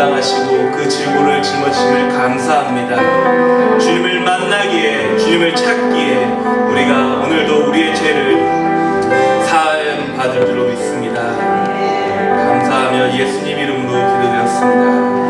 감당하시고 그 질고를 짊어지심을 감사합니다. 주님을 만나기에, 주님을 찾기에 우리가 오늘도 우리의 죄를 사하여 받을 줄로 믿습니다. 감사하며 예수님 이름으로 기도드렸습니다.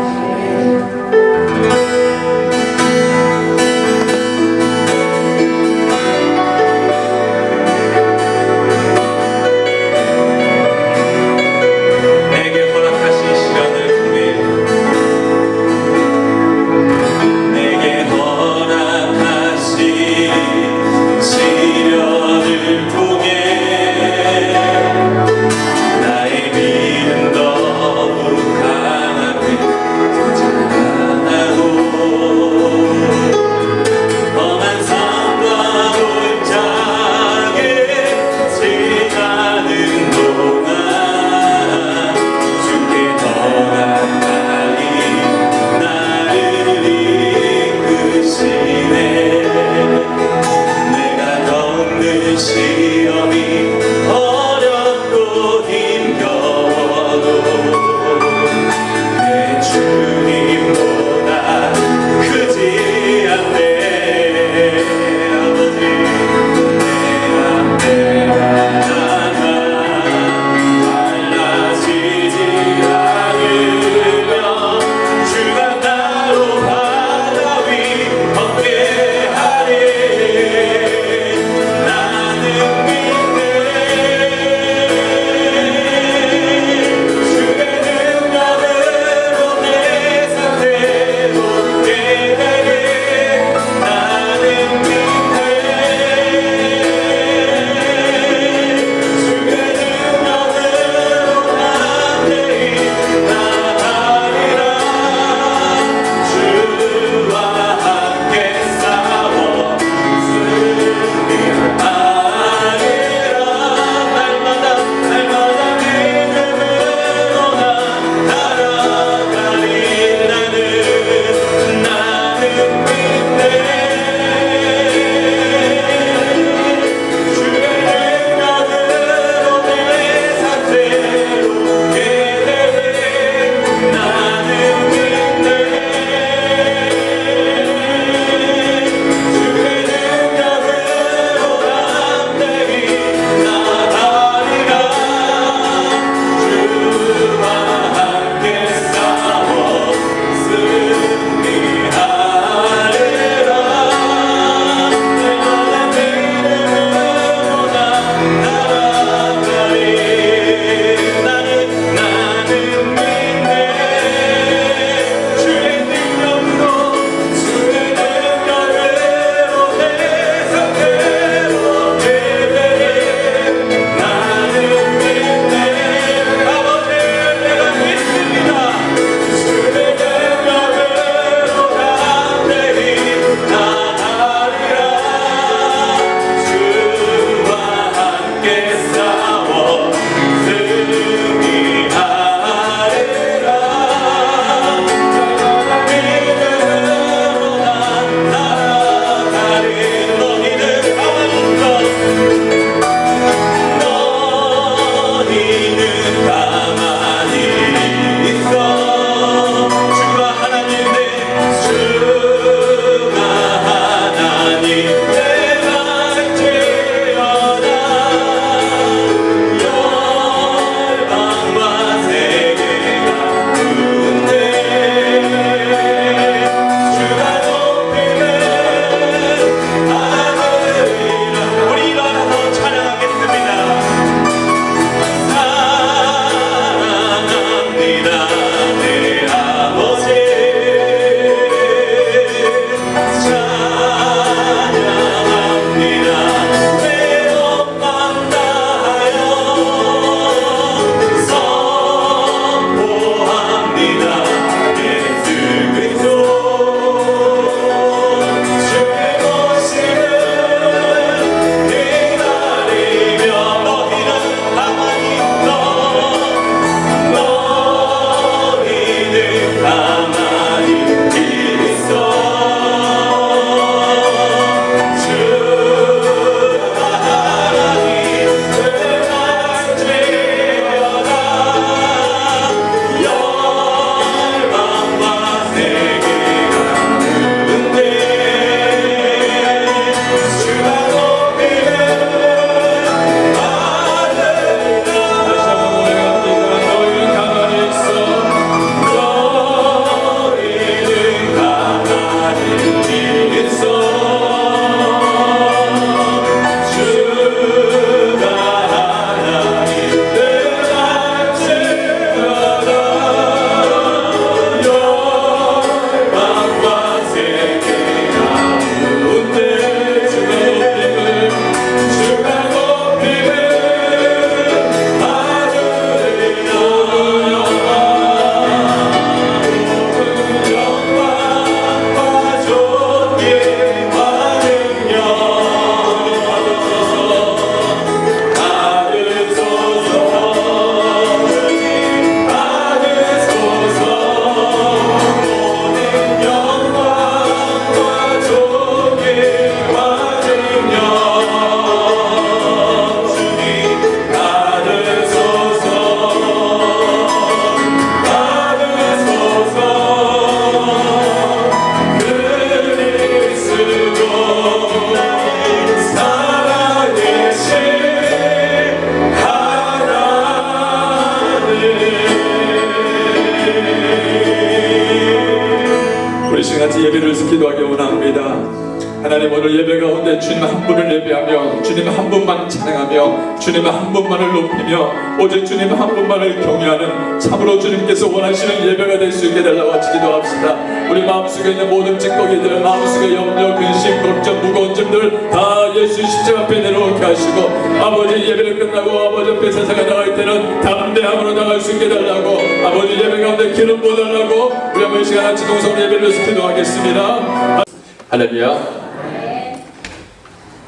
시간같이 예배를 기도하기 원합니다. 하나님, 오늘 예배 가운데 주님 한 분을 예배하며 주님 한 분만 찬양하며 주님 한 분만을 높이며 오직 주님 한 분만을 경외하는 참으로 주님께서 원하시는 예배가 될 수 있게 달라고 같이 기도합시다. 우리 마음속에 있는 모든 찌꺼기들, 마음속에 염려, 근심, 걱정, 무거운 짐들 다 예수 십자가 앞에 내려놓게 하시고 아버지 예배를 끝나고 아버지 앞에 세상에 나갈 때는 담대함으로 나갈 수 있게 달라고 아버지 예배 가운데 기름 부어달라고 우리 한번 시간 같이 동성으로 예배를 위해서 기도하겠습니다. 할렐루야.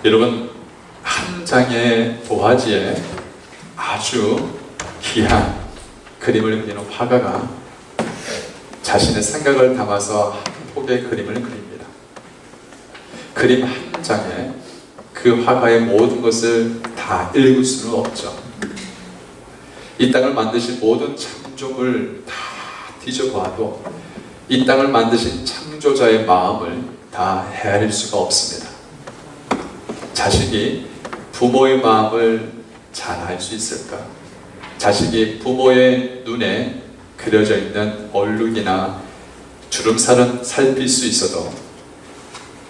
여러분, 한 장의 도화지에 아주 귀한 그림을 그리는 화가가 자신의 생각을 담아서 한 폭의 그림을 그립니다. 그림 한 장에 그 화가의 모든 것을 다 읽을 수는 없죠. 이 땅을 만드신 모든 창조물 다 뒤져봐도 이 땅을 만드신 창조자의 마음을 다 헤아릴 수가 없습니다. 자식이 부모의 마음을 잘 알 수 있을까? 자식이 부모의 눈에 그려져 있는 얼룩이나 주름살은 살필 수 있어도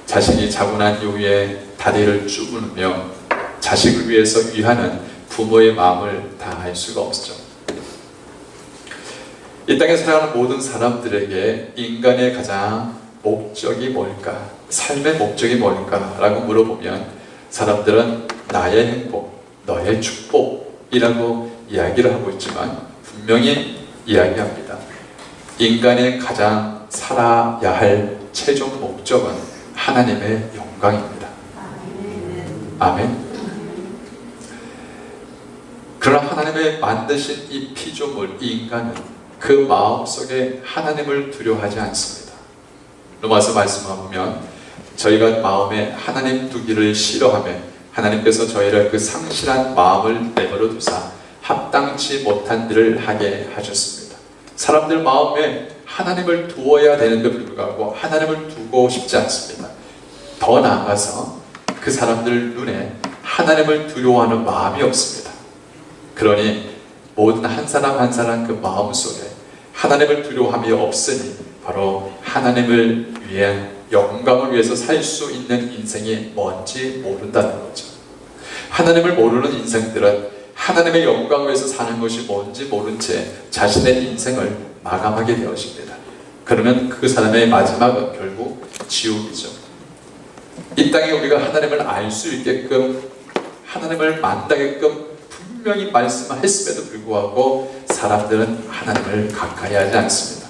자식이 자고 난 이후에 다리를 쭈그리며 자식을 위해서 위하는 부모의 마음을 다 알 수가 없죠. 이 땅에 살아가는 모든 사람들에게 인간의 가장 목적이 뭘까? 삶의 목적이 뭘까? 라고 물어보면 사람들은 나의 행복, 너의 축복이라고 이야기를 하고 있지만 분명히 이야기합니다. 인간의 가장 살아야 할 최종 목적은 하나님의 영광입니다. 아멘. 그러나 하나님의 만드신 이 피조물, 이 인간은 그 마음속에 하나님을 두려워하지 않습니다. 로마서 말씀을 보면 저희가 마음에 하나님 두기를 싫어하며 하나님께서 저희를 그 상실한 마음을 내버려 두사 합당치 못한 일을 하게 하셨습니다. 사람들 마음에 하나님을 두어야 되는데 불구하고 하나님을 두고 싶지 않습니다. 더 나아가서 그 사람들 눈에 하나님을 두려워하는 마음이 없습니다. 그러니 모든 한 사람 한 사람 그 마음속에 하나님을 두려워함이 없으니 바로 하나님을 위한 영광을 위해서 살 수 있는 인생이 뭔지 모른다는 거죠. 하나님을 모르는 인생들은 하나님의 영광을 위해서 사는 것이 뭔지 모른 채 자신의 인생을 마감하게 되어집니다. 그러면 그 사람의 마지막은 결국 지옥이죠. 이 땅에 우리가 하나님을 알 수 있게끔 하나님을 만나게끔 분명히 말씀했음에도 불구하고 사람들은 하나님을 가까이 하지 않습니다.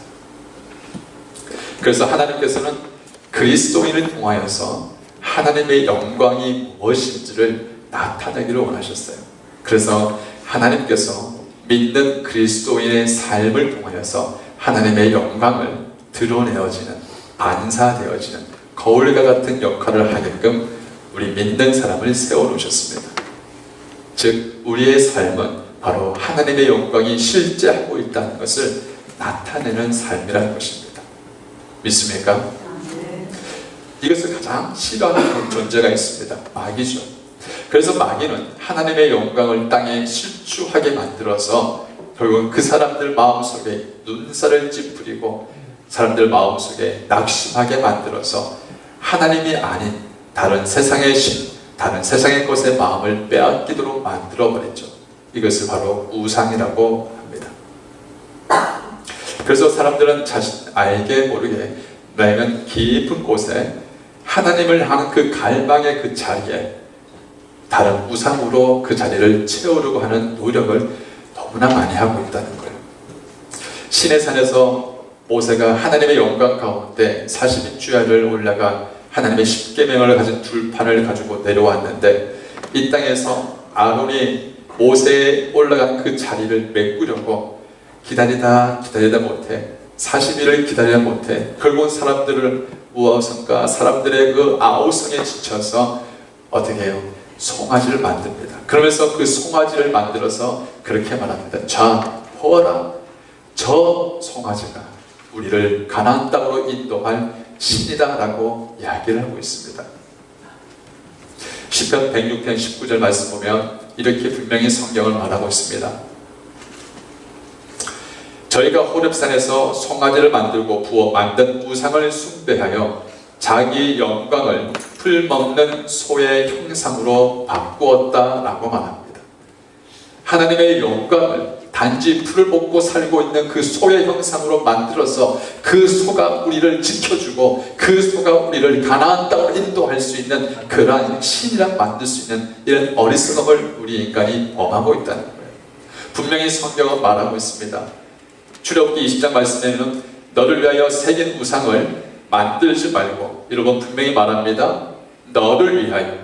그래서 하나님께서는 그리스도인을 통하여서 하나님의 영광이 무엇인지를 나타내기를 원하셨어요. 그래서 하나님께서 믿는 그리스도인의 삶을 통하여서 하나님의 영광을 드러내어지는, 반사되어지는 거울과 같은 역할을 하게끔 우리 믿는 사람을 세워놓으셨습니다. 즉 우리의 삶은 바로 하나님의 영광이 실제하고 있다는 것을 나타내는 삶이라는 것입니다. 믿습니까? 이것을 가장 싫어하는 존재가 있습니다. 마귀죠. 그래서 마귀는 하나님의 영광을 땅에 실추하게 만들어서 결국 그 사람들 마음속에 눈살을 찌푸리고 사람들 마음속에 낙심하게 만들어서 하나님이 아닌 다른 세상의 신, 다른 세상의 것에 마음을 빼앗기도록 만들어버렸죠. 이것을 바로 우상이라고 합니다. 그래서 사람들은 자신 알게 모르게 매면 깊은 곳에 하나님을 향한 그 갈망의 그 자리에 다른 우상으로 그 자리를 채우려고 하는 노력을 너무나 많이 하고 있다는 거예요. 시내산에서 모세가 하나님의 영광 가운데 40일주야를 올라가 하나님의 십계명을 가진 둘판을 가지고 내려왔는데 이 땅에서 아론이 모세에 올라간 그 자리를 메꾸려고 기다리다 못해 40일을 기다리다 못해 결국 사람들을 무엇인가 사람들의 그 아우성에 지쳐서 어떻게 해요? 송아지를 만듭니다. 그러면서 그 송아지를 만들어서 그렇게 말합니다. 자, 보아라. 저 송아지가 우리를 가나안 땅으로 인도할 신이다 라고 이야기를 하고 있습니다. 시편 106편 19절 말씀 보면 이렇게 분명히 성경을 말하고 있습니다. 저희가 호렙산에서 송아지를 만들고 부어 만든 우상을 숭배하여 자기 영광을 풀 먹는 소의 형상으로 바꾸었다라고 말합니다. 하나님의 영광을 단지 풀을 먹고 살고 있는 그 소의 형상으로 만들어서 그 소가 우리를 지켜주고 그 소가 우리를 가나안 땅으로 인도할 수 있는 그러한 신이라 만들 수 있는 이런 어리석음을 우리 인간이 범하고 있다는 거예요. 분명히 성경은 말하고 있습니다. 출애굽기 20장 말씀에는 너를 위하여 새긴 우상을 만들지 말고, 여러분 분명히 말합니다. 너를 위하여.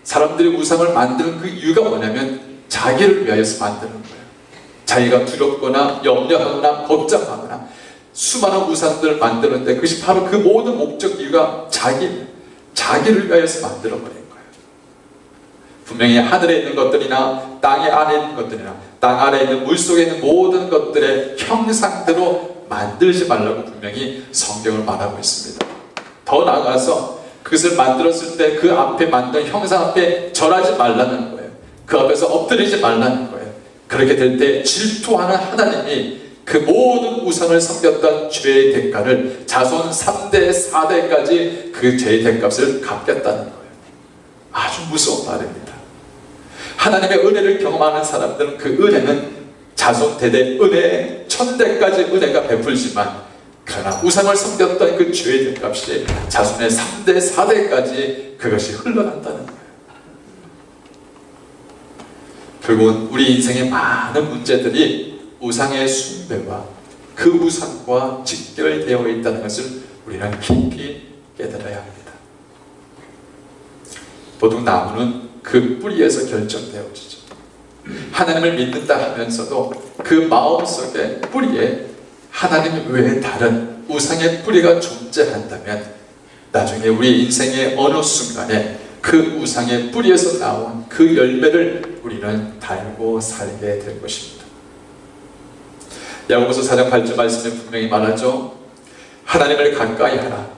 사람들이 우상을 만드는 그 이유가 뭐냐면 자기를 위하여서 만드는 거예요. 자기가 두렵거나 염려하거나 걱정하거나 수많은 우상들을 만드는데 그것이 바로 그 모든 목적 이유가 자기를 위하여서 만들어버린 거예요. 분명히 하늘에 있는 것들이나 땅의 안에 있는 것들이나 땅 아래에 있는 물속에 있는 모든 것들의 형상대로 만들지 말라고 분명히 성경을 말하고 있습니다. 더 나아가서 그것을 만들었을 때 그 앞에 만든 형상 앞에 절하지 말라는 거예요. 그 앞에서 엎드리지 말라는 거예요. 그렇게 될 때 질투하는 하나님이 그 모든 우상을 섬겼던 죄의 대가를 자손 3대 4대까지 그 죄의 대값을 갚겠다는 거예요. 아주 무서운 말입니다. 하나님의 은혜를 경험하는 사람들은 그 은혜는 자손 대대 은혜 1000대까지 은혜가 베풀지만, 그러나 우상을 섬겼던 그 죄의 대값이 자손의 3대 4대까지 그것이 흘러간다는 거예요. 결국은 우리 인생의 많은 문제들이 우상의 숭배와 그 우상과 직결되어 있다는 것을 우리는 깊이 깨달아야 합니다. 보통 나무는 그 뿌리에서 결정되어지죠. 하나님을 믿는다 하면서도 그 마음속에 뿌리에 하나님 외에 다른 우상의 뿌리가 존재한다면 나중에 우리 인생의 어느 순간에 그 우상의 뿌리에서 나온 그 열매를 우리는 달고 살게 될 것입니다. 야고보서 4장 8절 말씀에 분명히 말하죠. 하나님을 가까이 하라.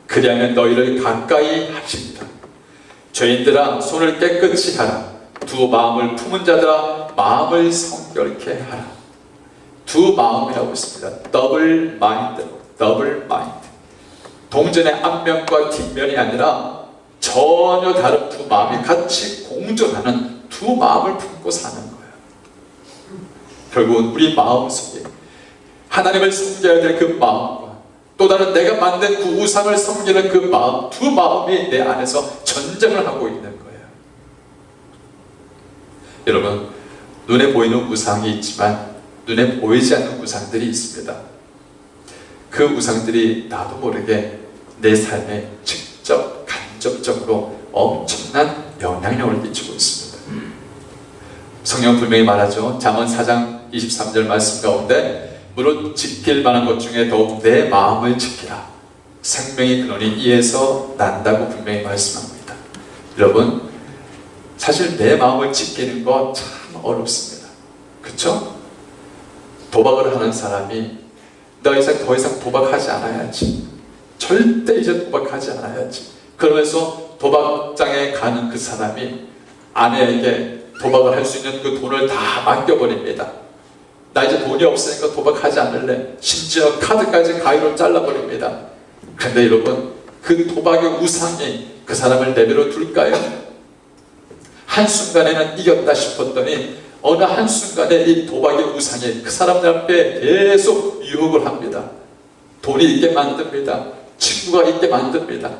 그리하면 너희를 가까이 하십니다. 죄인들아 손을 깨끗이 하라. 두 마음을 품은 자들아 마음을 성결케 하라. 두 마음이라고 있습니다. 더블 마인드. 동전의 앞면과 뒷면이 아니라 전혀 다른 두 마음이 같이 공존하는 두 마음을 품고 사는 거예요. 결국은 우리 마음속에 하나님을 섬겨야 될 그 마음과 또 다른 내가 만든 그 우상을 섬기는 그 마음, 두 마음이 내 안에서 전쟁을 하고 있는 거예요. 여러분, 눈에 보이는 우상이 있지만 눈에 보이지 않는 우상들이 있습니다. 그 우상들이 나도 모르게 내 삶에 직접 간접적으로 엄청난 영향력을 끼치고 있습니다. 성경 분명히 말하죠. 잠언 4장 23절 말씀 가운데 무릇 지킬 만한 것 중에 더욱 내 마음을 지키라. 생명이 그러니 이에서 난다고 분명히 말씀합니다. 여러분, 사실 내 마음을 지키는 거 참 어렵습니다. 그렇죠? 도박을 하는 사람이 더 이상 도박하지 않아야지. 절대 이제 도박하지 않아야지. 그러면서 도박장에 가는 그 사람이 아내에게 도박을 할 수 있는 그 돈을 다 맡겨버립니다. 나 이제 돈이 없으니까 도박하지 않을래. 심지어 카드까지 가위로 잘라버립니다. 그런데 여러분, 그 도박의 우상이 그 사람을 내버려 둘까요? 한순간에는 이겼다 싶었더니 어느 한순간에 이 도박의 우상이 그 사람들 앞에 계속 유혹을 합니다. 돈이 있게 만듭니다. 친구가 있게 만듭니다.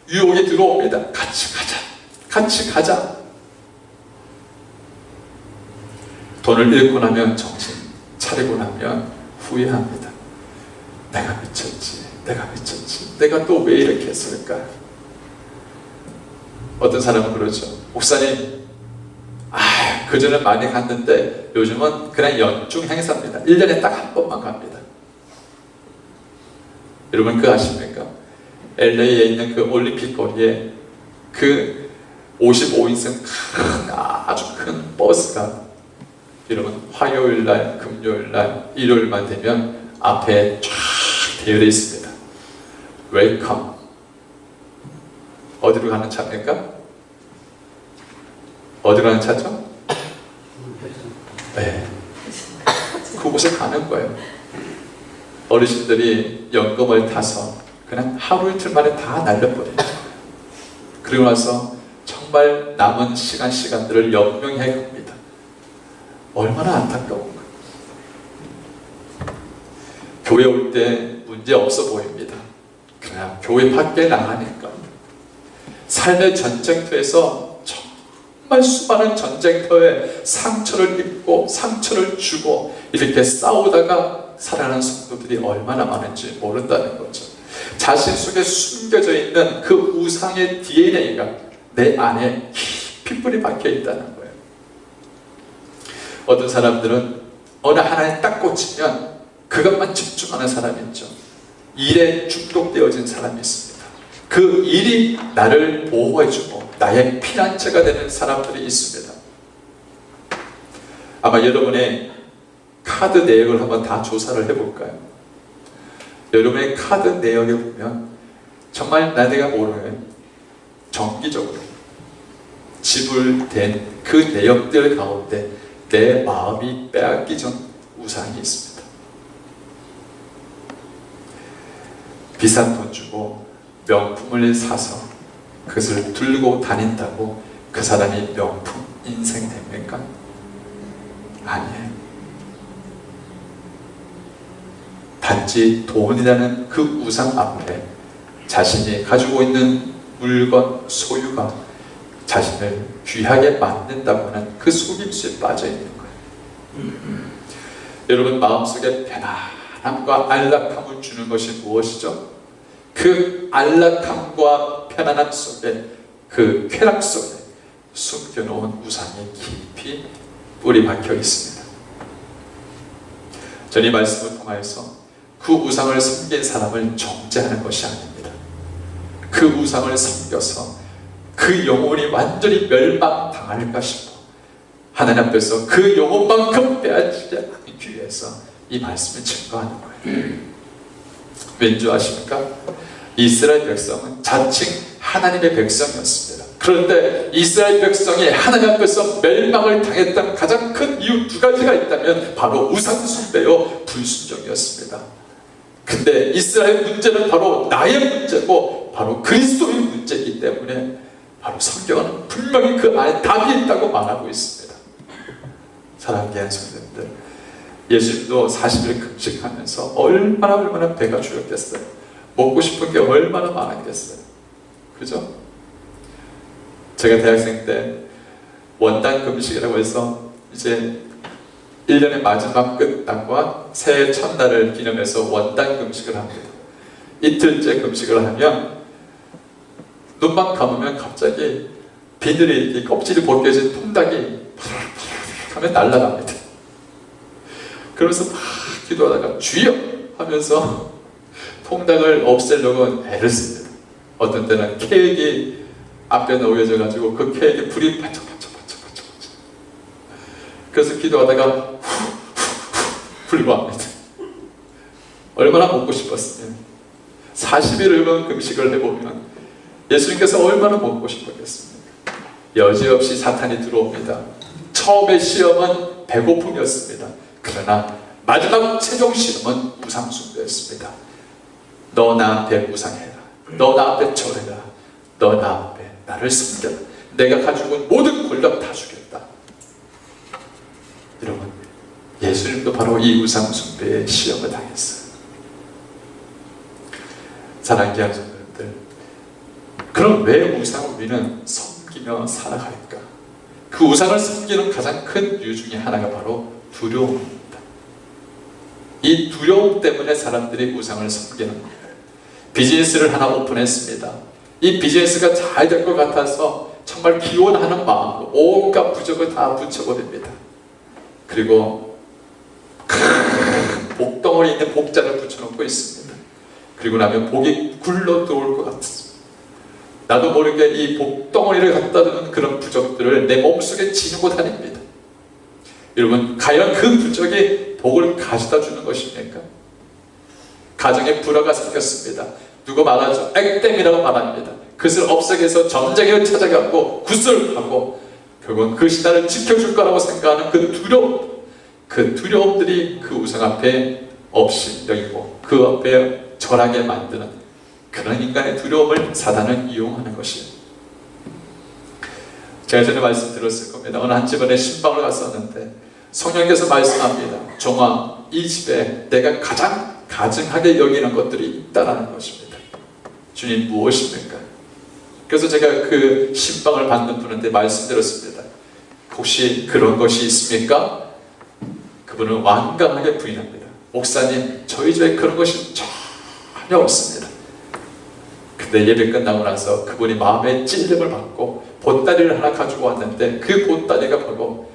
유혹이 들어옵니다. 같이 가자. 돈을 잃고 나면 정신 차리고 나면 후회합니다. 내가 미쳤지. 내가 또 왜 이렇게 했을까? 어떤 사람은 그러죠. 목사님, 그전에 많이 갔는데 요즘은 그냥 연중 행사입니다. 1년에 딱 한 번만 갑니다. 여러분 그거 아십니까? LA에 있는 그 올림픽 거리에 그 55인승 아주 큰 버스가 여러분 화요일날, 금요일날, 일요일만 되면 앞에 쫙 대열해 있습니다. 웰컴. 어디로 가는 차입니까? 어디로 가는 차죠? 네. 그거 곳에 가는 거예요. 어르신들이 연금을 타서 그냥 하루 이틀 만에 다 날려버려요. 그리고 나서 정말 남은 시간들을 연명해 갑니다. 얼마나 안타까운가. 교회 올 때 문제 없어 보입니다. 그냥 교회 밖에 나가니까 삶의 전쟁터에서 정말 수많은 전쟁터에 상처를 입고 상처를 주고 이렇게 싸우다가 살아나는 성도들이 얼마나 많은지 모른다는 거죠. 자신 속에 숨겨져 있는 그 우상의 DNA가 내 안에 깊이 뿌리 박혀 있다는 거예요. 어떤 사람들은 어느 하나에 딱 꽂히면 그것만 집중하는 사람이 있죠. 일에 중독되어진 사람이 있습니다. 그 일이 나를 보호해주고 나의 피난처가 되는 사람들이 있습니다. 아마 여러분의 카드 내역을 한번 다 조사를 해볼까요? 여러분의 카드 내역에 보면 정말 내가 모르는 정기적으로 지불된 그 내역들 가운데 내 마음이 빼앗기 전 우상이 있습니다. 비싼 돈 주고 명품을 사서 그것을 들고 다닌다고 그 사람이 명품 인생 됩니까? 아니에요. 단지 돈이라는 그 우상 앞에 자신이 가지고 있는 물건, 소유가 자신을 귀하게 만든다고 하는 그 속임수에 빠져 있는 거예요. 여러분 마음속에 편안함과 안락함을 주는 것이 무엇이죠? 그 안락함과 편안함 속에 그 쾌락 속에 숨겨놓은 우상이 깊이 뿌리 박혀 있습니다. 저는 이 말씀을 통하여서 그 우상을 섬긴 사람을 정죄하는 것이 아닙니다. 그 우상을 섬겨서 그 영혼이 완전히 멸망당할까 싶어 하나님 앞에서 그 영혼만큼 빼앗지 않기 위해서 이 말씀을 증거하는 거예요. 왠지 아십니까? 이스라엘 백성은 자칭 하나님의 백성이었습니다. 그런데 이스라엘 백성이 하나님 앞에서 멸망을 당했던 가장 큰 이유 두 가지가 있다면 바로 우상숭배요 불순종이었습니다. 근데 이스라엘 문제는 바로 나의 문제고 바로 그리스도의 문제이기 때문에 바로 성경은 분명히 그 안에 답이 있다고 말하고 있습니다. 사랑하는 귀한 성도님들, 예수님도 40일 금식하면서 얼마나 배가 줄였겠어요. 먹고 싶은 게 얼마나 많았겠어요. 그죠? 제가 대학생 때 원단 금식이라고 해서 이제 1년의 마지막 끝날과 새해 첫날을 기념해서 원단 금식을 합니다. 이틀째 금식을 하면 눈만 감으면 갑자기 비늘이 이렇게 껍질이 벗겨진 통닭이 하면 날아갑니다. 그러면서 막 기도하다가 주여 하면서 통닭을 없애려고 애를 씁니다. 어떤 때는 케이크 앞에 놓여져 가지고 그 케이크에 불이 반짝반짝. 그래서 기도하다가 불구합니다. 얼마나 먹고 싶었으면 40일을 금식을 해보면 예수님께서 얼마나 먹고 싶었겠습니까? 여지없이 사탄이 들어옵니다. 처음의 시험은 배고픔이었습니다. 그러나 마지막 최종 시험은 우상숭배였습니다. 너 나 앞에 우상해라. 너 나 앞에 절해라. 너 나 앞에 나를 섬겨라. 내가 가지고 온 모든 권력 다 주겠다. 여러분, 예수님도 바로 이 우상숭배의 시험을 당했어요. 사랑하는 귀한 성도님들, 그럼 왜 우상을 우리는 섬기며 살아갈까? 그 우상을 섬기는 가장 큰 이유 중에 하나가 바로 두려움입니다. 이 두려움 때문에 사람들이 우상을 섬기는 거예요. 비즈니스를 하나 오픈했습니다. 이 비즈니스가 잘 될 것 같아서 정말 기원하는 마음으로 온갖 부적을 다 붙여버립니다. 그리고 복덩어리 있는 복자를 붙여놓고 있습니다. 그리고 나면 복이 굴러 들어올 것 같습니다. 나도 모르게 이 복덩어리를 갖다 두는 그런 부적들을 내 몸속에 지니고 다닙니다. 여러분, 과연 그 부적이 복을 가져다 주는 것입니까? 가정에 불화가 생겼습니다. 누가 말하죠? 액땜이라고 말합니다. 그것을 없애기 위해서 점쟁이를 찾아가고 구슬하고 결국은 그것이 나를 지켜줄 거라고 생각하는 그 두려움, 그 두려움들이 그 우상 앞에 업신여기고 그 앞에 절하게 만드는 그런 인간의 두려움을 사단은 이용하는 것이에요. 제가 전에 말씀드렸을 겁니다. 어느 한 집안에 신방을 갔었는데 성령께서 말씀합니다. 종아, 이 집에 내가 가장 가증하게 여기는 것들이 있다라는 것입니다. 주님 무엇입니까? 그래서 제가 그 신방을 받는 분한테 말씀드렸습니다. 혹시 그런 것이 있습니까? 그분은 완강하게 부인합니다. 목사님, 저희 집에 그런 것이 전혀 없습니다. 근데 예배 끝나고 나서 그분이 마음의 찔림을 받고 보따리를 하나 가지고 왔는데 그 보따리가 바로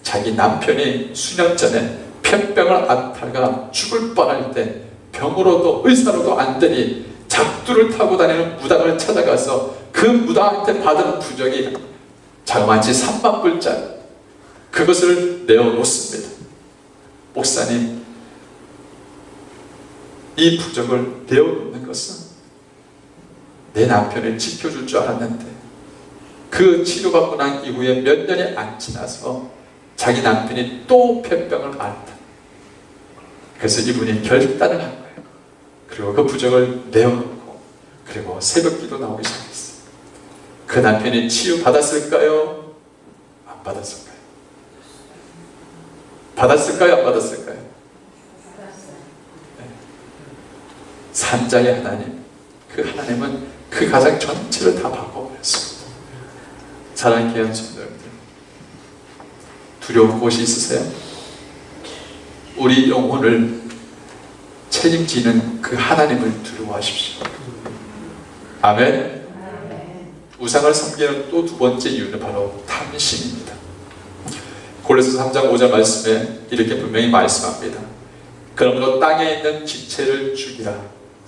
자기 남편이 수년 전에 편병을 앓다가 죽을 뻔할 때 병으로도 의사로도 안 되니 작두를 타고 다니는 무당을 찾아가서 그 무당한테 받은 부적이 자그마치 3만 불짜리 그것을 내어놓습니다. 목사님, 이 부적을 내어놓는 것은 내 남편을 지켜줄 줄 알았는데 그 치료받고 난 이후에 몇 년이 안 지나서 자기 남편이 또 편병을 앓다. 그래서 이분이 결단을 한 거예요. 그리고 그 부적을 내어놓고 그리고 새벽기도 나오기 시작했어요. 그 남편이 치유받았을까요? 안 받았을까요? 받았을까요? 안 받았을까요? 네. 산자의 하나님, 그 하나님은 그 가정 전체를 다 바꿔버렸습니다. 사랑하는 귀한 성도님들, 두려운 곳이 있으세요? 우리 영혼을 책임지는 그 하나님을 두려워하십시오. 아멘. 우상을 섬기는 또 두 번째 이유는 바로 탐심입니다. 고린도서 3장 5절 말씀에 이렇게 분명히 말씀합니다. 그러므로 땅에 있는 지체를 죽이라.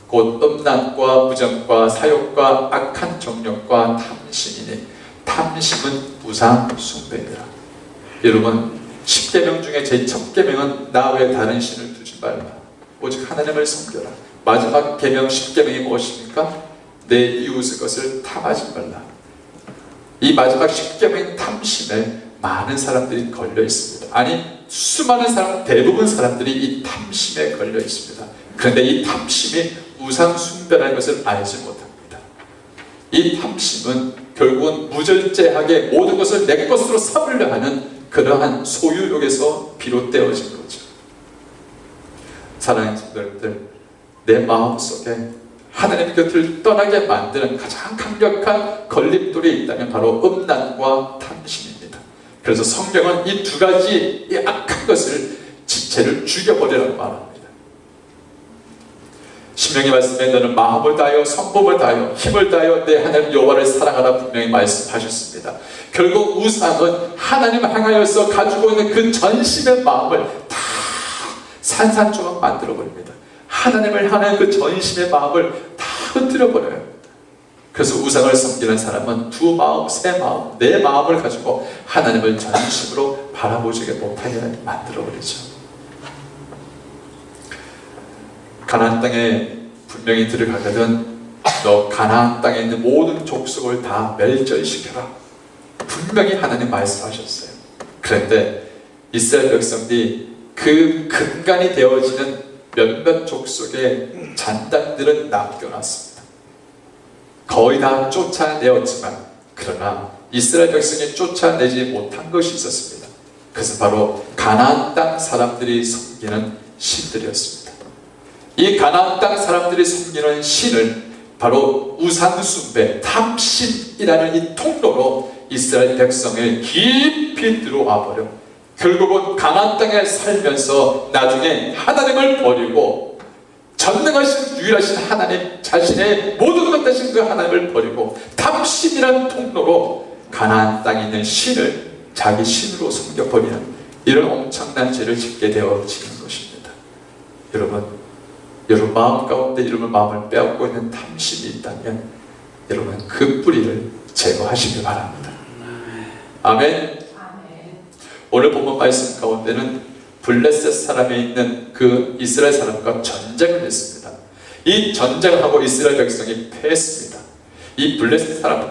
곧 음란과 부정과 사욕과 악한 정욕과 탐심이니 탐심은 우상 숭배니라. 여러분, 10계명 중에 제 첫 계명은 나 외에 다른 신을 두지 말라. 오직 하나님을 섬겨라. 마지막 계명 10계명이 무엇입니까? 내 이웃의 것을 탐하지 말라. 이 마지막 10계명 탐심에 많은 사람들이 걸려 있습니다. 아니, 수많은 사람, 대부분 사람들이 이 탐심에 걸려 있습니다. 그런데 이 탐심이 우상 숭배라는 것을 알지 못합니다. 이 탐심은 결국은 무절제하게 모든 것을 내 것으로 삼으려 하는 그러한 소유욕에서 비롯되어진 거죠. 사랑하는 친구들, 내 마음속에 하나님의 곁을 떠나게 만드는 가장 강력한 걸림돌이 있다면 바로 음란과 탐심입니다. 그래서 성경은 이 두 가지 이 악한 것을 지체를 죽여버리라고 말합니다. 신명기 말씀에 너는 마음을 다하여 성품을 다하여 힘을 다하여 내 하나님 여호와를 사랑하라 분명히 말씀하셨습니다. 결국 우상은 하나님 향하여서 가지고 있는 그 전심의 마음을 다 산산조각 만들어버립니다. 하나님을 향한 그 전심의 마음을 다 흩뜨려버려요. 그래서 우상을 섬기는 사람은 두 마음, 세 마음, 네 마음을 가지고 하나님을 전심으로 바라보지 못하게 만들어버리죠. 가나안 땅에 분명히 들어가거든 너 가나안 땅에 있는 모든 족속을 다 멸절시켜라. 분명히 하나님 말씀하셨어요. 그런데 이스라엘 백성들이 그 근간이 되어지는 몇몇 족속의 잔당들은 남겨놨습니다. 거의 다 쫓아내었지만 그러나 이스라엘 백성이 쫓아내지 못한 것이 있었습니다. 그래서 바로 가나안 땅 사람들이 섬기는 신들이었습니다. 이 가나안 땅 사람들이 섬기는 신을 바로 우상숭배, 탐심이라는 이 통로로 이스라엘 백성을 깊이 들어와 버려 결국은 가나안 땅에 살면서 나중에 하나님을 버리고 전능하신 유일하신 하나님 자신의 모든 것 되신 그 하나님을 버리고 탐심이라는 통로로 가나안 땅에 있는 신을 자기 신으로 섬겨버리는 이런 엄청난 죄를 짓게 되어지는 것입니다. 여러분 마음 가운데 여러분 마음을 빼앗고 있는 탐심이 있다면 여러분 그 뿌리를 제거하시길 바랍니다. 아멘. 오늘 본문 말씀 가운데는 블레셋 사람에 있는 그 이스라엘 사람과 전쟁을 했습니다. 이 전쟁을 하고 이스라엘 백성이 패했습니다. 이 블레셋 사람은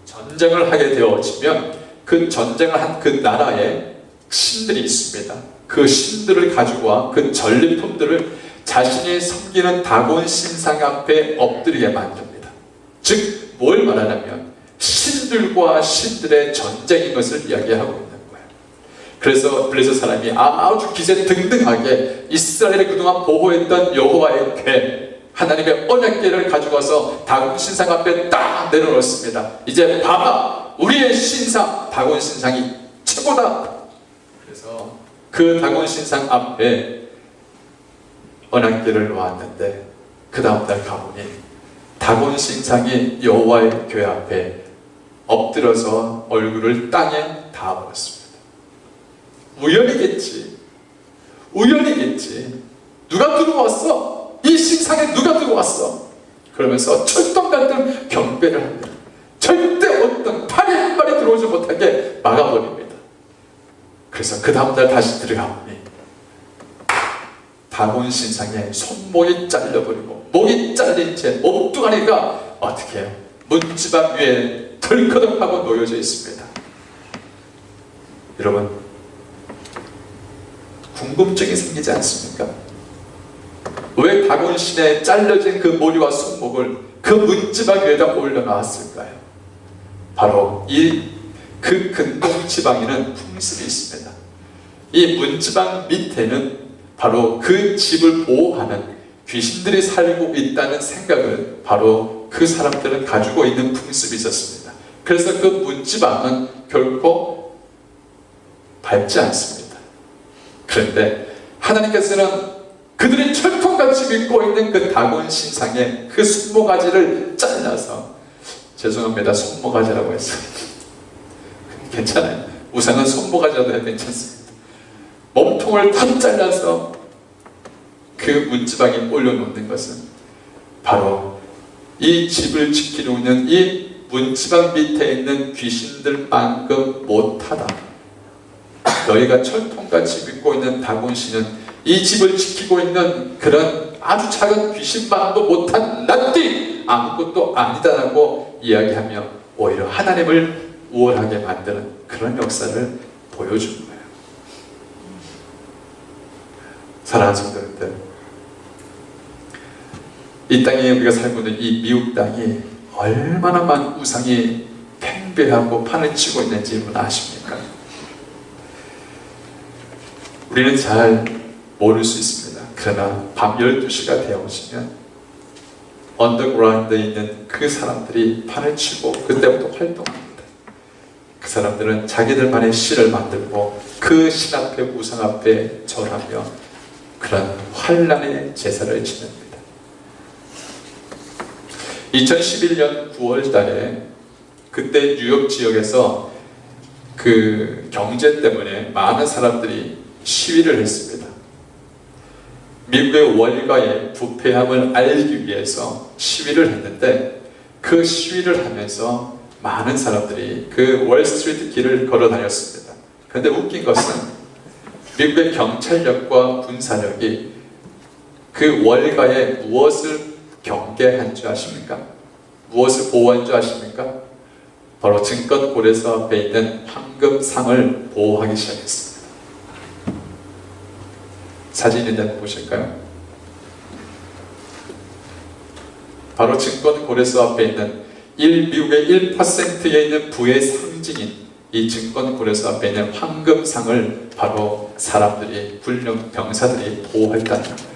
전쟁을 하게 되어지면 그 전쟁을 한 그 나라에 신들이 있습니다. 그 신들을 가지고 와 그 전리품들을 자신이 섬기는 다곤 신상 앞에 엎드리게 만듭니다. 즉 뭘 말하냐면 신들과 신들의 전쟁인 것을 이야기하고 있는 거예요. 그래서 블레셋 사람이 아주 기세등등하게 이스라엘을 그동안 보호했던 여호와의 궤, 하나님의 언약궤를 가지고 와서 다곤 신상 앞에 딱 내려놓습니다. 이제 봐봐, 우리의 신상 다곤 신상이 최고다. 그래서 그 다곤 신상 앞에 언약궤를 놓았는데 그 다음날 가보니 다곤 신상이 여호와의 궤 앞에 엎드려서 얼굴을 땅에 닿아버렸습니다. 우연이겠지. 우연이겠지. 누가 들어왔어? 이 신상에 누가 들어왔어? 그러면서 철동 같은 경배를 합니다. 절대 어떤 팔이 한 마리 들어오지 못하게 막아버립니다. 그래서 그 다음날 다시 들어가보니 다곤 신상의 손목이 잘려버리고 목이 잘린 채 몸뚱아리가 어떻게 해요? 문지방 위에 덜커덕하고 놓여져 있습니다. 여러분, 궁금증이 생기지 않습니까? 왜 다곤 신의 잘려진 그 머리와 손목을 그 문지방 위에다 올려놨을까요? 바로 그 근동 지방에는 풍습이 있습니다. 이 문지방 밑에는 바로 그 집을 보호하는 귀신들이 살고 있다는 생각을 바로 그 사람들은 가지고 있는 풍습이 있었습니다. 그래서 그 문지방은 결코 밟지 않습니다. 그런데 하나님께서는 그들이 철통같이 믿고 있는 그 다곤 신상의 그 손모가지를 잘라서, 죄송합니다, 손모가지라고 했어요. 괜찮아요. 우상은 손모가지라도 해도 괜찮습니다. 몸통을 다 잘라서 그 문지방에 올려놓는 것은 바로 이 집을 지키고 있는 이 문지방 밑에 있는 귀신들만큼 못하다. 너희가 철통같이 믿고 있는 다곤신은 이 집을 지키고 있는 그런 아주 작은 귀신만도 못한 낫디 아무것도 아니다라고 이야기하며 오히려 하나님을 우월하게 만드는 그런 역사를 보여주는 거예요. 사랑하는 성도님들, 이 땅에 우리가 살고 있는 이 미국 땅이 얼마나 많은 우상이 팽배하고 판을 치고 있는지 여러분 아십니까? 우리는 잘 모를 수 있습니다. 그러나 밤 12시가 되어오시면 언더그라운드에 있는 그 사람들이 판을 치고 그때부터 활동합니다. 그 사람들은 자기들만의 신을 만들고 그 신 앞에 우상 앞에 절하며 그런 환란의 제사를 지냅니다. 2011년 9월 달에 그때 뉴욕 지역에서 그 경제 때문에 많은 사람들이 시위를 했습니다. 미국의 월가의 부패함을 알기 위해서 시위를 했는데 그 시위를 하면서 많은 사람들이 그 월스트리트 길을 걸어 다녔습니다. 그런데 웃긴 것은 미국의 경찰력과 군사력이 그 월가에 무엇을 경계한 줄 아십니까? 무엇을 보호한 줄 아십니까? 바로 증권거래소 앞에 있는 황금상을 보호하기 시작했습니다. 사진을 한번 보실까요? 바로 증권거래소 앞에 있는 미국의 1%에 있는 부의 상징인 이 증권거래소 앞에 있는 황금상을 바로 사람들이, 군령 병사들이 보호했다는 거예요.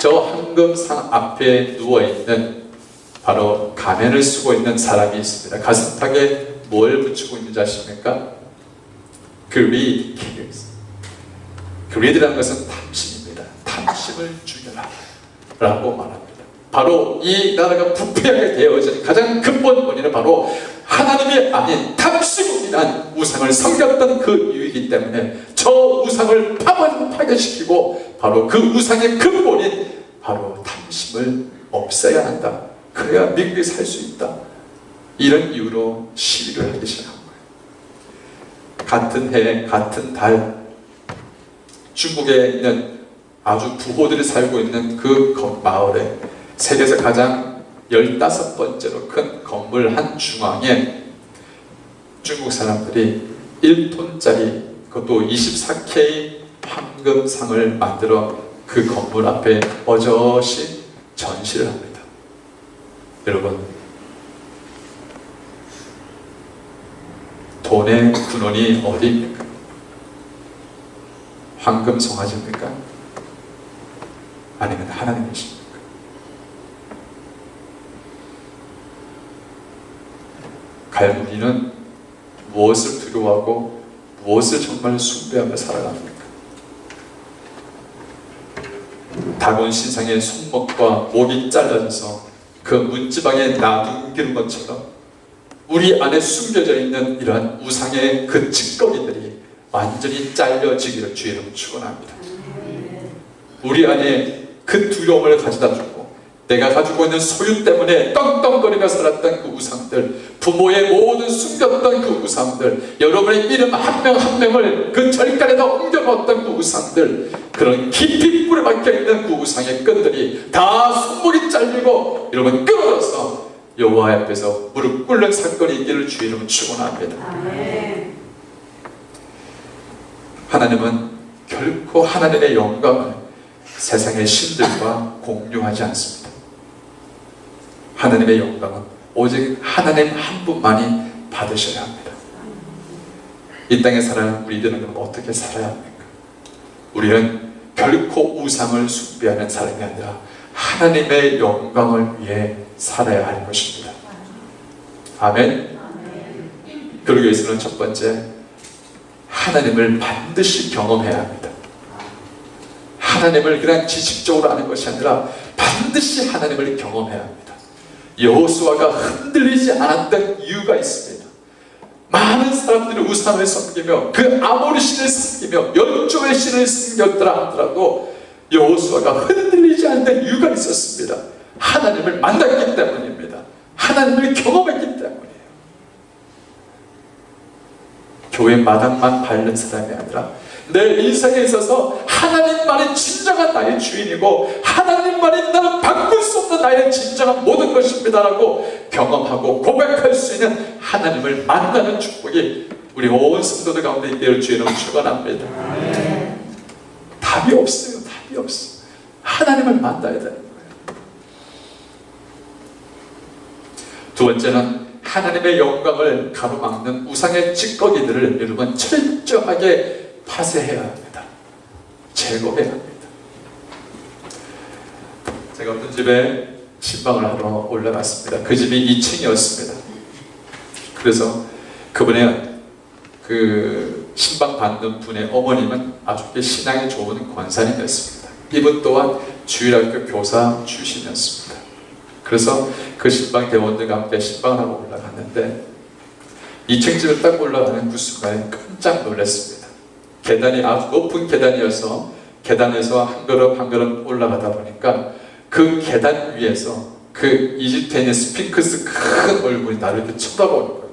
저 황금상 앞에 누워있는 바로 가면을 쓰고 있는 사람이 있습니다. 가슴팍에 뭘 붙이고 있는지 아십니까? Greed kills. Greed라는 것은 탐심입니다. 탐심을 죽여라 라고 말합니다. 바로 이 나라가 부패하게 되어진 가장 근본 원인은 바로 하나님이 아닌 탐심으로 인한 우상을 섬겼던 그 이유이기 때문에 저 우상을 파괴시키고 바로 그 우상의 근본인 바로 탐심을 없애야 한다. 그래야 미국에 살 수 있다. 이런 이유로 시위를 하기 시작한 거예요. 같은 해, 같은 달 중국에 있는 아주 부호들이 살고 있는 그 마을에 세계에서 가장 15번째로 큰 건물 한 중앙에 중국 사람들이 1톤짜리 그것도 24K 황금상을 만들어 그 건물 앞에 어저씨 전시를 합니다. 여러분, 돈의 근원이 어디입니까? 황금 송아지입니까? 아니면 하나님이십니까? 과연 우리는 무엇을 두려워하고 무엇을 정말 숭배하며 살아갑니까? 다곤 신상의 손목과 목이 잘라져서 그 문지방에 나둥기는 것처럼 우리 안에 숨겨져 있는 이러한 우상의 그 찌꺼기들이 완전히 잘려지기를 주의 이름으로 축원합니다. 우리 안에 그 두려움을 가져다 주고 내가 가지고 있는 소유 때문에 떵떵거리며 살았던 그 우상들, 부모의 모든 숨겼던 그 우상들, 여러분의 이름 한 명 한 명을 그 절간에다 옮겨놓았던 그 우상들, 그런 깊이 뿌리 박혀있는 그 우상의 끈들이 다 손목이 잘리고 여러분 끊어져서 여호와 앞에서 무릎 꿇는 사건이 있기를 주의 이름으로 축원합니다. 하나님은 결코 하나님의 영광을 세상의 신들과 공유하지 않습니다. 하나님의 영광은 오직 하나님 한 분만이 받으셔야 합니다. 이 땅에 살아가는 우리들은 그럼 어떻게 살아야 합니까? 우리는 결코 우상을 숭배하는 사람이 아니라 하나님의 영광을 위해 살아야 할 것입니다. 아멘. 그러기 위해서는 첫 번째, 하나님을 반드시 경험해야 합니다. 하나님을 그냥 지식적으로 아는 것이 아니라 반드시 하나님을 경험해야 합니다. 여호수아가 흔들리지 않았던 이유가 있습니다. 많은 사람들이 우상을 섬기며 그 아모리 신을 섬기며 열조의 신을 섬겼더라 하더라도 여호수아가 흔들리지 않는 이유가 있었습니다. 하나님을 만났기 때문입니다. 하나님을 경험했기 때문이에요. 교회 마당만 밟는 사람이 아니라 내 인생에 있어서 하나님만이 진정한 나의 주인이고 하나님만이 나는 바꿀 수 없는 나의 진정한 모든 것입니다라고 경험하고 고백할 수 있는 하나님을 만나는 축복이 우리 온 성도들 가운데 있기를 주의로 축원합니다. 답이 없어요. 답이 없어요. 하나님을 만나야 되는 거예요. 두 번째는 하나님의 영광을 가로막는 우상의 찌꺼기들을 여러분 철저하게 파쇄해야 합니다. 제거해야 합니다. 제가 어떤 집에 신방을 하러 올라갔습니다. 그 집이 2층이었습니다. 그래서 그분의 그 신방 받는 분의 어머님은 아주 신앙이 좋은 권사님이었습니다. 이분 또한 주일학교 교사 출신이었습니다. 그래서 그 신방 대원들과 함께 신방을 하고 올라갔는데 2층 집에 딱 올라가는 그 순간에 깜짝 놀랐습니다. 계단이 아주 높은 계단이어서 계단에서 한 걸음 한 걸음 올라가다 보니까 그 계단 위에서 그 이집트에 있는 스핑크스 큰 얼굴이 나를 이렇게 쳐다보는 거예요.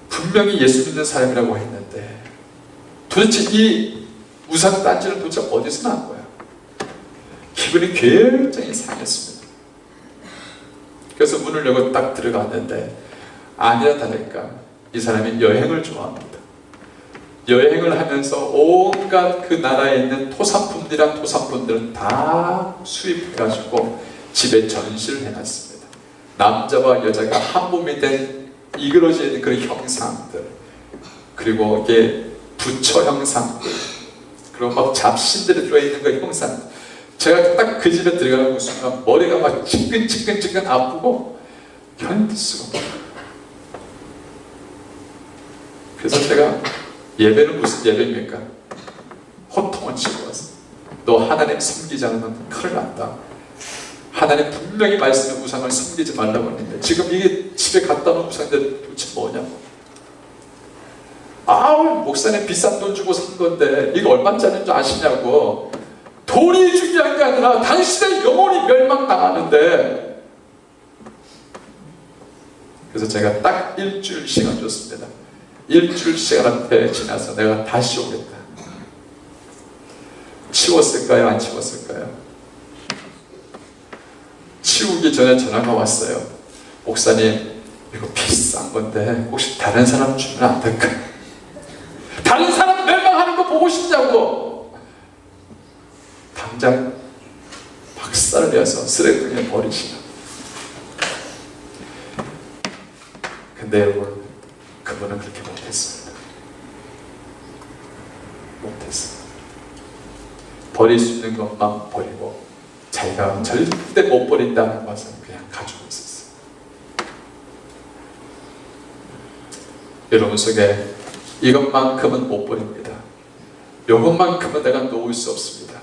분명히 예수 믿는 사람이라고 했는데 도대체 이 우상 딴지는 도대체 어디서 난 거야? 기분이 굉장히 상했습니다. 그래서 문을 열고 딱 들어갔는데 아니라 다를까 이 사람이 여행을 좋아합니다. 여행을 하면서 온갖 그 나라에 있는 토산품들은 다 수입해가지고 집에 전시를 해놨습니다. 남자와 여자가 한 몸이 된 이그러져 있는 그런 형상들, 그리고 이게 부처 형상들, 그리고 막 잡신들이 들어있는 그 형상들. 제가 딱 그 집에 들어가는 순간 머리가 막 지끈지끈 아프고 견딜 수가 없어요. 그래서 제가 예배는 무슨 예배입니까? 호통을 치고 왔어. 너 하나님 섬기지 않으면 큰일 난다. 하나님 분명히 말씀에 우상을 섬기지 말라고 했는데 지금 이게 집에 갖다 놓은 우상들 도대체 뭐냐고. 아우 목사님 비싼 돈 주고 산 건데 이거 얼마짜리인 줄 아시냐고. 돈이 중요한 게 아니라 당신의 영혼이 멸망당하는데. 그래서 제가 딱 일주일 시간 줬습니다. 일주일 시간한테 지나서 내가 다시 오겠다. 치웠을까요? 안 치웠을까요? 치우기 전에 전화가 왔어요. 목사님 이거 비싼 건데 혹시 다른 사람 주면 안 될까요? 싶냐고 당장 박살을 내서 쓰레기통에 버리시라. 근데 여러분, 그분은 그렇게 못했습니다. 못했어요. 버릴 수 있는 것만 버리고 자기가 절대 못 버린다는 것을 그냥 가지고 있었어요. 여러분 속에 이것만큼은 못 버립니다. 이것만큼은 내가 놓을 수 없습니다.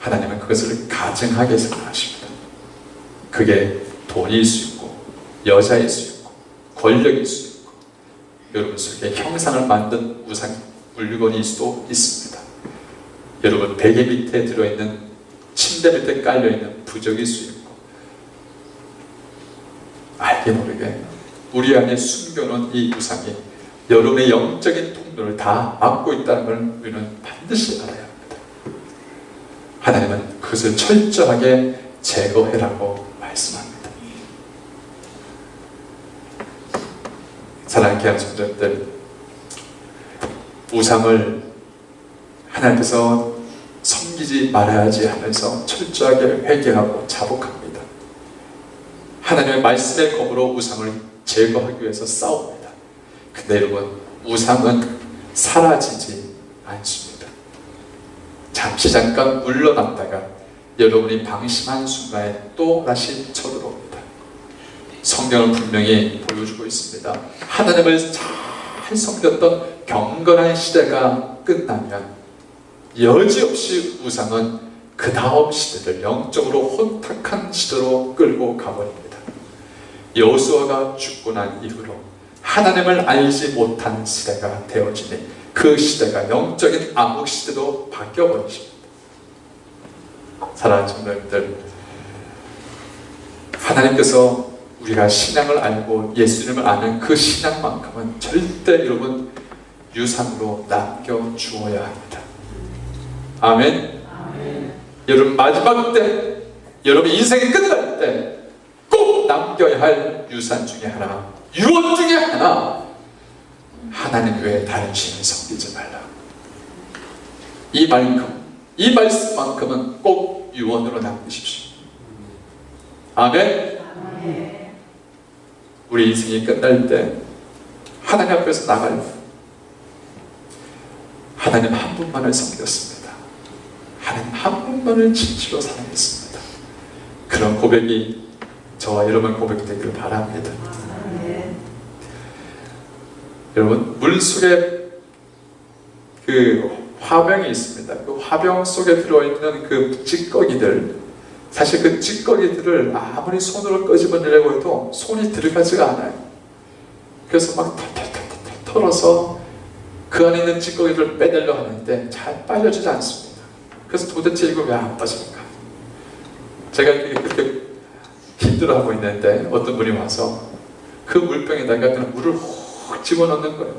하나님은 그것을 가증하게 생각하십니다. 그게 돈일 수 있고 여자일 수 있고 권력일 수 있고 여러분 속에 형상을 만든 우상 물건일 수도 있습니다. 여러분 베개 밑에 들어있는 침대 밑에 깔려있는 부적일 수 있고 알게 모르게 우리 안에 숨겨놓은 이 우상이 여러분의 영적인 통로를 다 막고 있다는 걸 우리는 반드시 알아야 합니다. 하나님은 그것을 철저하게 제거해라고 말씀합니다. 사랑하는 귀한 성도님들, 우상을 하나님께서 섬기지 말아야지 하면서 철저하게 회개하고 자복합니다. 하나님의 말씀의 검으로 우상을 제거하기 위해서 싸웁니다. 근데 여러분, 우상은 사라지지 않습니다. 잠깐 물러났다가 여러분이 방심한 순간에 또 다시 쳐들어옵니다. 성경은 분명히 보여주고 있습니다. 하나님을 잘 섬겼던 경건한 시대가 끝나면 여지없이 우상은 그 다음 시대를 영적으로 혼탁한 시대로 끌고 가버립니다. 여호수아가 죽고 난 이후로 하나님을 알지 못한 시대가 되어지니 그 시대가 영적인 암흑 시대로 바뀌어버리십니다. 사랑하는 성도님들, 하나님께서 우리가 신앙을 알고 예수님을 아는 그 신앙만큼은 절대 여러분 유산으로 남겨주어야 합니다. 아멘. 여러분 마지막 때, 여러분 인생이 끝날 때 꼭 남겨야 할 유산 중에 하나, 유언 중에 하나, 하나님 외에 다른 신을 섬기지 말라. 이 말씀만큼은 꼭 유언으로 남기십시오. 아멘. 우리 인생이 끝날 때 하나님 앞에서 나갈 때 하나님 한 분만을 섬겼습니다. 하나님 한 분만을 진실로 사랑했습니다. 그런 고백이 저와 여러분 고백되기를 바랍니다. 여러분, 물속에 그 화병이 있습니다. 그 화병 속에 들어있는 그 찌꺼기들, 사실 그 찌꺼기들을 아무리 손으로 끄집어내려고 해도 손이 들어가지가 않아요. 그래서 막 털털털털 털어서 그 안에 있는 찌꺼기를 빼내려고 하는데 잘 빠져지지 않습니다. 그래서 도대체 이거 왜 안 빠집니까? 제가 그렇게 힘들어하고 있는데 어떤 분이 와서 그 물병에다가 그냥 물을 훅 집어넣는 거예요.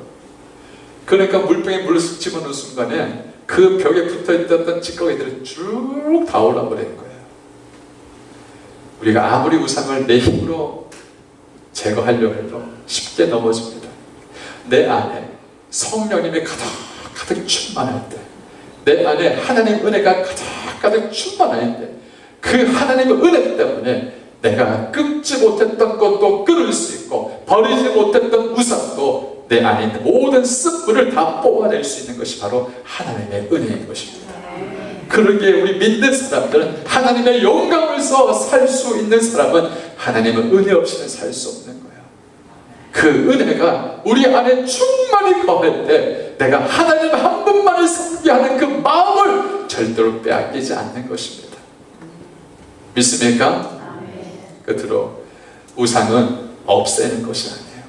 그러니까 물병에 물을 쑥 집어넣는 순간에 그 벽에 붙어있던 찌꺼기들이 쭉 다 올라버리는 거예요. 우리가 아무리 우상을 내 힘으로 제거하려고 해도 쉽게 넘어집니다. 내 안에 성령님이 가득 충만할 때, 내 안에 하나님의 은혜가 가득 충만할 때, 그 하나님의 은혜 때문에 내가 끊지 못했던 것도 끊을 수 있고 버리지 못했던 우상도 내 안에 있는 모든 쓴물을 다 뽑아낼 수 있는 것이 바로 하나님의 은혜인 것입니다. 그러기에 우리 믿는 사람들은 하나님의 영광에서 살 수 있는 사람은 하나님의 은혜 없이는 살 수 없는 거예요. 그 은혜가 우리 안에 충만히 거할 때 내가 하나님 한 분만을 섬기게 하는 그 마음을 절대로 빼앗기지 않는 것입니다. 믿습니까? 끝으로 우상은 없애는 것이 아니에요.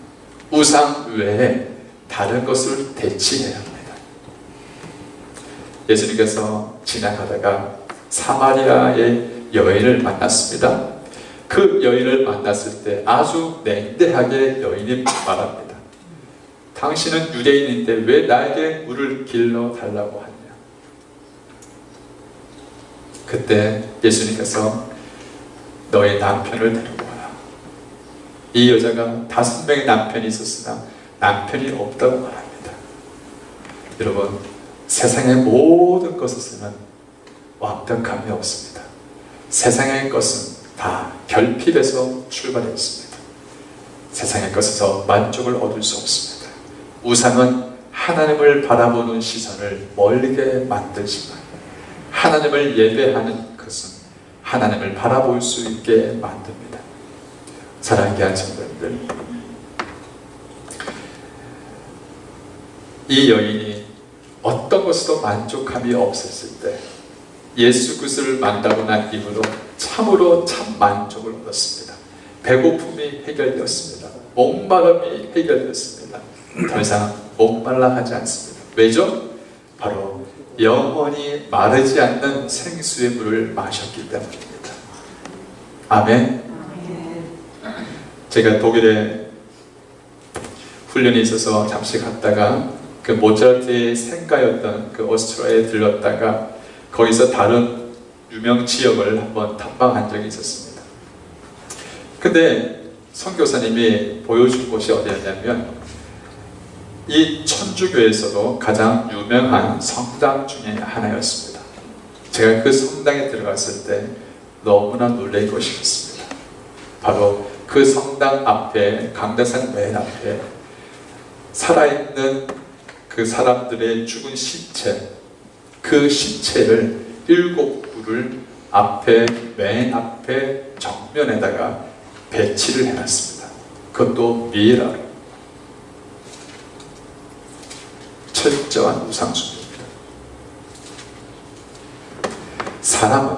우상 외에 다른 것을 대치해야 합니다. 예수님께서 지나가다가 사마리아의 여인을 만났습니다. 그 여인을 만났을 때 아주 냉대하게 여인이 말합니다. 당신은 유대인인데 왜 나에게 물을 길러 달라고 하냐? 그때 예수님께서 너의 남편을 데리고 와라. 이 여자가 5명의 남편이 있었으나 남편이 없다고 말합니다. 여러분, 세상의 모든 것에서는 완벽함이 없습니다. 세상의 것은 다 결핍에서 출발했습니다. 세상의 것에서 만족을 얻을 수 없습니다. 우상은 하나님을 바라보는 시선을 멀게 만들지만 하나님을 예배하는 것은 하나님을 바라볼 수 있게 만듭니다. 사랑하는 귀한 성도님들, 이 여인이 어떤 것에도 만족함이 없었을 때 예수 그리스도를 만나고 난 이후로 참으로 참 만족을 얻었습니다. 배고픔이 해결되었습니다. 목마름이 해결되었습니다. 더 이상 목말라 하지 않습니다. 왜죠? 바로 영원히 마르지 않는 생수의 물을 마셨기 때문입니다. 아멘. 제가 독일에 훈련이 있어서 잠시 갔다가 그 모차르트의 생가였던 그 오스트리아에 들렀다가 거기서 다른 유명 지역을 한번 탐방한 적이 있었습니다. 근데 선교사님이 보여준 곳이 어디였냐면 이 천주교에서도 가장 유명한 성당 중에 하나였습니다. 제가 그 성당에 들어갔을 때 너무나 놀랄 것이 있습니다. 바로 그 성당 앞에, 강대상 맨 앞에 살아있는 그 사람들의 죽은 시체, 그 시체를 7구를 앞에, 맨 앞에 정면에다가 배치를 해놨습니다. 그것도 미라로. 철저한 우상숭배입니다. 사람은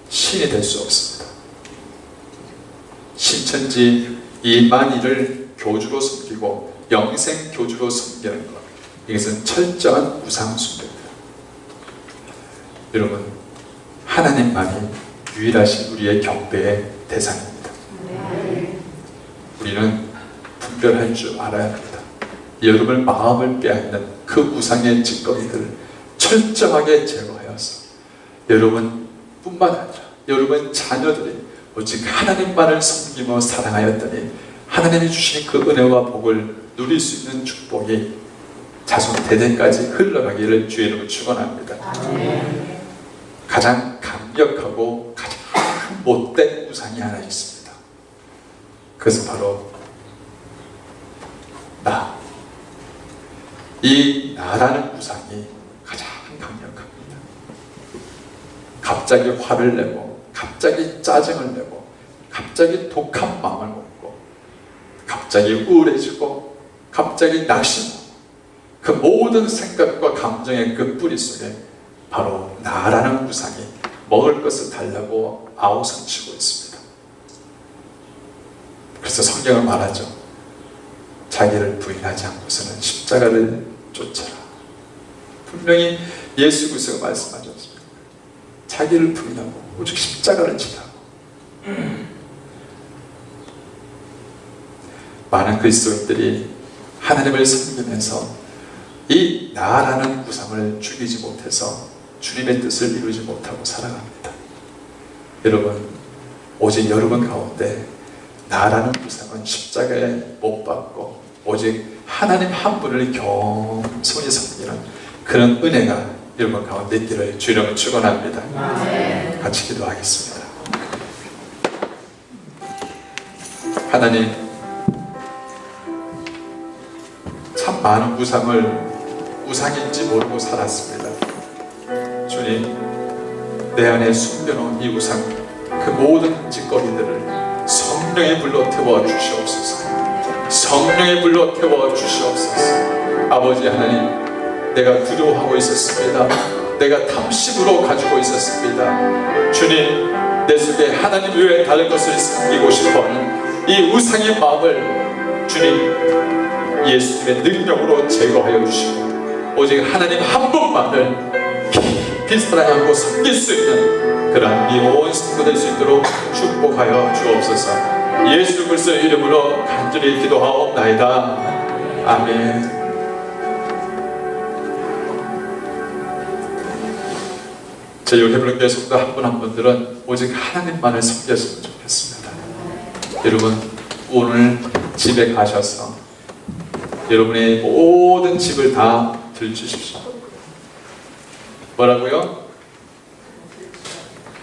신이 될 수 없습니다. 신천지 이만희를 교주로 섬기고 영생 교주로 섬기는 것, 이것은 철저한 우상숭배입니다. 여러분, 하나님만이 유일하신 우리의 경배의 대상입니다. 우리는 분별할 줄 알아야 합니다. 여러분의 마음을 빼앗는 그 우상의 찌꺼기들을 철저하게 제거하여서 여러분뿐만 아니라 여러분 자녀들이 오직 하나님만을 섬기며 사랑하였더니 하나님이 주신 그 은혜와 복을 누릴 수 있는 축복이 자손 대대까지 흘러가기를 주의 이름으로 축원합니다. 가장 강력하고 가장 못된 우상이 하나 있습니다. 그것은 바로 나. 이 나라는 우상이 가장 강력합니다. 갑자기 화를 내고, 갑자기 짜증을 내고, 갑자기 독한 마음을 먹고, 갑자기 우울해지고, 갑자기 낙심하고, 그 모든 생각과 감정의 그 뿌리 속에 바로 나라는 우상이 먹을 것을 달라고 아우성치고 있습니다. 그래서 성경은 말하죠. 자기를 부인하지 않고서는 십자가를 쫓아라. 분명히 예수 그리스도가 말씀하지 않습니까? 자기를 부인하고 오직 십자가를 지라고. 많은 그리스도인들이 하나님을 섬기면서 이 나라는 우상을 죽이지 못해서 주님의 뜻을 이루지 못하고 살아갑니다. 여러분, 오직 여러분 가운데 나라는 우상은 십자가에 못 박고 오직 하나님 한 분을 겸손히 섬기는 그런 은혜가 여러분 가운데 있기를 주 이름으로 축원합니다. 같이 기도하겠습니다. 하나님, 참 많은 우상인지 모르고 살았습니다. 주님, 내 안에 숨겨놓은 이 우상, 그 모든 찌꺼기들을 성령의 불로 태워 주시옵소서. 성령의 불로 태워 주시옵소서. 아버지 하나님, 내가 두려워하고 있었습니다. 내가 탐심으로 가지고 있었습니다. 주님, 내 속에 하나님 외에 다른 것을 섬기고 싶어하는 이 우상의 마음을 주님 예수님의 능력으로 제거하여 주시고 오직 하나님 한 분만을 깊이 사랑하고 섬길 수 있는 그런 이 온 성도 될 수 있도록 축복하여 주옵소서. 예수 그리스도의 이름으로 간절히 기도하옵나이다. 아멘. 제 요해블린 교회 성도 한 분 한 분들은 오직 하나님만을 섬겼으면 좋겠습니다. 여러분, 오늘 집에 가셔서 여러분의 모든 집을 다 들추십시오. 뭐라고요?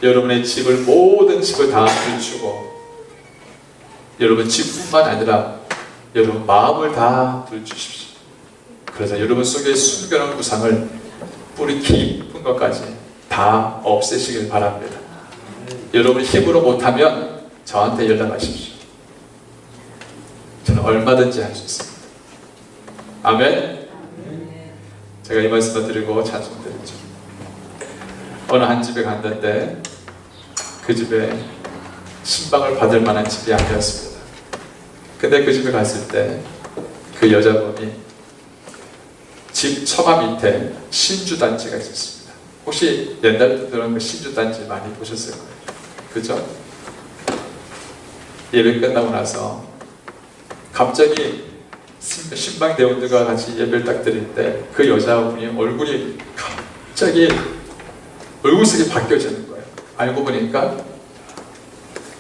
여러분의 집을, 모든 집을 다 들추고, 여러분 집뿐만 아니라 여러분 마음을 다 들추십시오. 그래서 여러분 속에 숨겨놓은 우상을 뿌리 깊은 것까지 다 없애시길 바랍니다. 여러분 힘으로 못하면 저한테 연락하십시오. 저는 얼마든지 할 수 있습니다. 아멘. 제가 이 말씀을 드리고 찬송드리죠. 어느 한 집에 갔는데 그 집에 신방을 받을 만한 집이 아니었습니다. 근데 그 집에 갔을 때 그 여자분이 집 처마 밑에 신주단지가 있었습니다. 혹시 옛날 분들은 그 신주단지 많이 보셨을 거예요. 그죠? 예배 끝나고 나서 갑자기 신방 대원들과 같이 예배를 딱 드릴 때 그 여자분이 얼굴이 갑자기 얼굴색이 바뀌어지는 거예요. 알고 보니까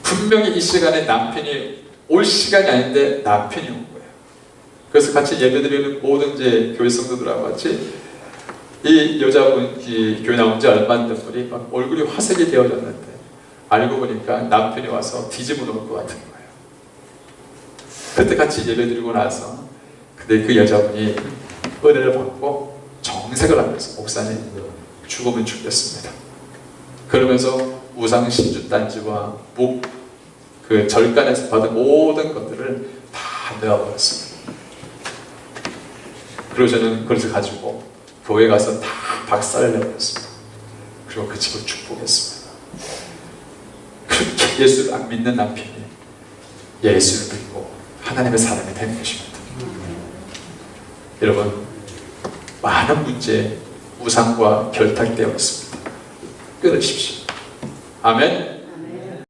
분명히 이 시간에 남편이 올 시간이 아닌데 남편이 온 거예요. 그래서 같이 예배드리는 모든 이제 교회 성도들하고 같이 이 여자분이 교회 나온 지 얼마 안 된 분이 막 얼굴이 화색이 되어졌는데 알고 보니까 남편이 와서 뒤집어 놓을 것 같은 거예요. 그때 같이 예배드리고 나서 근데 그 여자분이 은혜를 받고 정색을 하면서 목사님 죽으면 죽겠습니다. 그러면서 우상 신주단지와 그 절간에서 받은 모든 것들을 다 내어버렸습니다. 그리고 저는 그것을 가지고 교회 가서 다 박살을 내버렸습니다. 그리고 그 집을 축복했습니다. 그렇게 예수를 안 믿는 남편이 예수를 믿고 하나님의 사람이 되는 것입니다. 여러분, 많은 문제에 우상과 결탁되어 있습니다. 끊으십시오. 아멘.